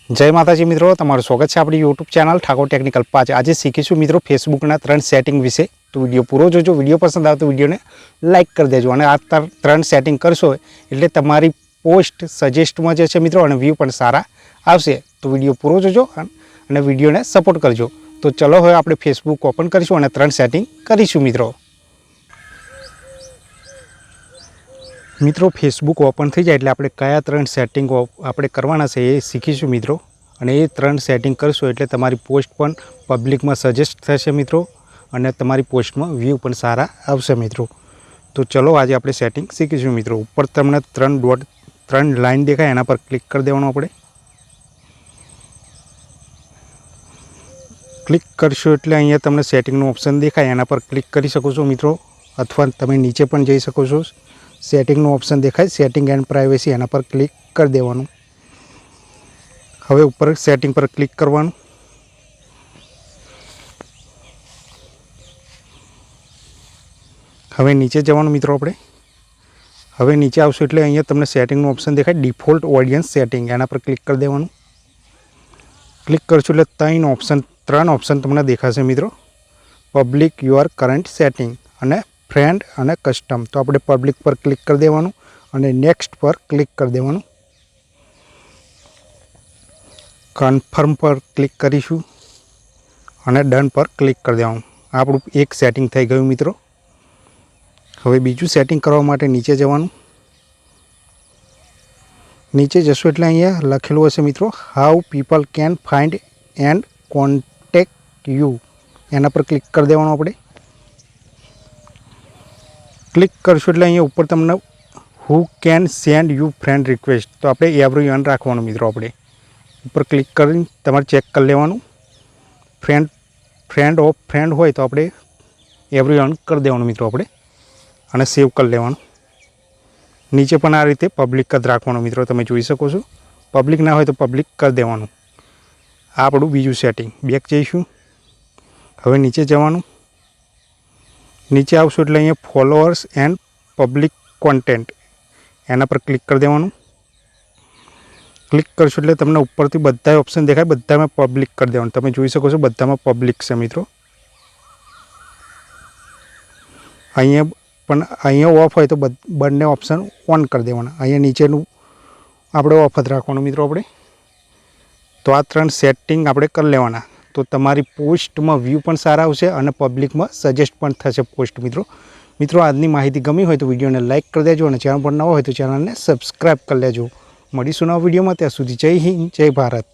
जय माताजी मित्रों, तमारुं स्वागत है अपनी यूट्यूब चैनल ठाकुर टेक्निकल 5। आज शीखीशुं मित्रों फेसबुकना 3 सेटिंग विषे। तो विडियो पूरो जोजो। विडियो पसंद आवे तो विडियो ने लाइक कर देजो और आ 3 सेटिंग करशो एटले तमारी पोस्ट सजेस्ट में जशे मित्रों और व्यू पण सारा आवशे। तो विडियो पूरो जोजो और विडियो ने सपोर्ट करजो। तो चलो हवे आपणे फेसबुक ओपन करीशुं और 3 सेटिंग करीशुं मित्रों। मित्रों फेसबुक ओपन थी जाए एटले आपणे कया 3 सेटिंग आपणे करवाना छे ए शीखीशुं मित्रों। अने ए 3 सेटिंग करशो एटले तमारी पोस्ट पण पब्लिक में सजेस्ट थशे मित्रों और तमारी पोस्ट में व्यू पण सारा आवशे मित्रों। तो चलो आज आपणे सेटिंग शीखीशुं मित्रों। ऊपर तमने 3 डॉट 3 लाइन देखाय एना पर क्लिक कर देवानुं। आपणे क्लिक करशो एटले अहींया तमने सेटिंगनुं ऑप्शन देखाय एना पर क्लिक करी शको छो मित्रों, अथवा तमे नीचे पण जई शको छो। सेटिंगनुं ऑप्शन देखाय सेटिंग एंड प्राइवेसी एना पर क्लिक कर देवानुं। हवे ऊपर सेटिंग पर क्लिक करवानुं। हवे नीचे जवानुं मित्रों। आपणे हवे नीचे आवशो एटले अहींया तमने सेटिंगनुं ऑप्शन देखाय डिफॉल्ट ऑडियंस सेटिंग एना पर क्लिक कर देवानुं। क्लिक करशो एटले 3 ऑप्शन तमने देखाशे मित्रों। पब्लिक, योर करंट सेटिंग अने फ्रेंड अने कस्टम। तो आपणे पब्लिक पर क्लिक कर देवानुं अने नेक्स्ट पर क्लिक कर देवानुं। कन्फर्म पर क्लिक करीशुं अने डन पर क्लिक कर देवानुं। आपणुं एक सेटिंग थई गयुं मित्रों। हवे बीजું सेटिंग करवा माटे नीचे जवानुं। नीचे जशो एटले अहींया लखेलुं हशे मित्रों how people can find and contact you एना पर क्लिक कर देवानुं। आपणे क्लिक करशो एटले अहींया ऊपर तमने हू केन सेंड यू फ्रेंड रिक्वेस्ट। तो आपणे एवरीवन राखवानुं मित्रों। आपणे ऊपर क्लिक करीने तमारे चेक कर लेवानुं। फ्रेंड ऑफ फ्रेंड होय तो आपणे एवरीवन कर देवानुं मित्रों। आपणे अने सेव कर लेवानुं। नीचे पण आ रीते पब्लिक ज राखवानुं मित्रों। तमे जोई शको छो। पब्लिक ना होय तो पब्लिक कर देवानुं। आ आपणुं बीजुं सेटिंग। बेक जईशुं। हवे नीचे जवानुं। नीचे आवशो एटले अहींया फॉलोअर्स एंड पब्लिक कॉन्टेंट एना पर क्लिक कर देवानुं। क्लिक करशो एटले तमने उपरथी बधाय ऑप्शन देखाय बधामां पब्लिक कर देवानुं। तमे जोई शको छो बधामां पब्लिक छे मित्रों। अहींया ऑफ होय तो बंने ऑप्शन ऑन कर देवाना। अहींया नीचेनुं आपणे ऑफ ज राखवानुं मित्रों। आपणे तो आ 3 सेटिंग आपणे कर लेवाना। तो तमारी पोस्ट में व्यू पण सारा आवशे अने पब्लिक में सजेस्ट पण थशे पोस्ट मित्रों। मित्रों आजनी माहिती गमी होय तो विडियो ने लाइक कर देजो और चैनल पर नवा होय तो चैनल ने सब्सक्राइब कर लेजो। मळीशुं नवा विडियो में। त्यां सुधी जय हिंद, जय भारत।